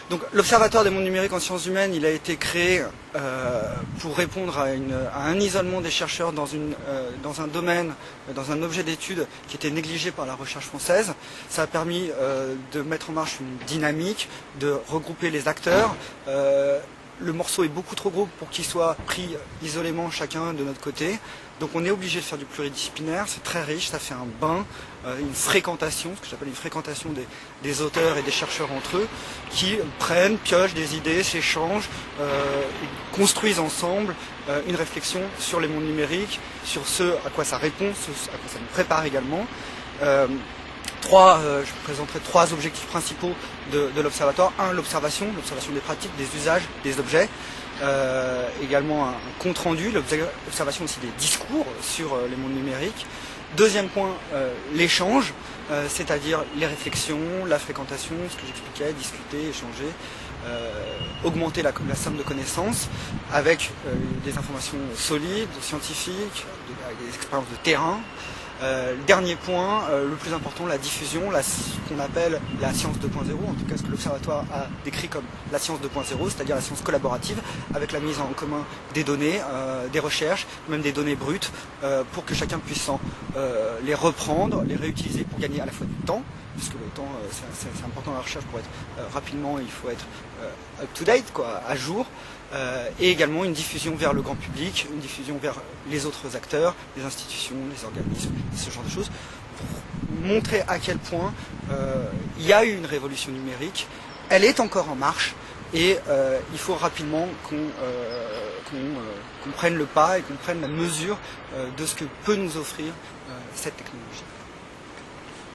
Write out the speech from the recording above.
Donc l'Observatoire des mondes numériques en sciences humaines, il a été créé pour répondre à un isolement des chercheurs dans un domaine, dans un objet d'étude qui était négligé par la recherche française. Ça a permis de mettre en marche une dynamique, de regrouper les acteurs. Le morceau est beaucoup trop gros pour qu'il soit pris isolément chacun de notre côté. Donc on est obligé de faire du pluridisciplinaire, c'est très riche, ça fait un bain, une fréquentation, ce que j'appelle une fréquentation des auteurs et des chercheurs entre eux, qui prennent, piochent des idées, s'échangent, et construisent ensemble une réflexion sur les mondes numériques, sur ce à quoi ça répond, ce à quoi ça nous prépare également. Je vous présenterai trois objectifs principaux de l'Observatoire. Un, l'observation des pratiques, des usages, des objets. Également un compte rendu, l'observation aussi des discours sur les mondes numériques. Deuxième point, l'échange, c'est-à-dire les réflexions, la fréquentation, ce que j'expliquais, discuter, échanger, augmenter la somme de connaissances avec des informations solides, scientifiques, des expériences de terrain. Le dernier point, le plus important, la diffusion, ce qu'on appelle la science 2.0, en tout cas ce que l'Observatoire a décrit comme la science 2.0, c'est-à-dire la science collaborative, avec la mise en commun des données, des recherches, même des données brutes, pour que chacun puisse les reprendre, les réutiliser pour gagner à la fois du temps, puisque le temps c'est important dans la recherche pour être rapidement, il faut être up-to-date, à jour, et également une diffusion vers le grand public, une diffusion vers les autres acteurs, les institutions, les organismes, ce genre de choses, pour montrer à quel point il y a eu une révolution numérique, elle est encore en marche, et il faut rapidement qu'on prenne le pas et qu'on prenne la mesure de ce que peut nous offrir cette technologie.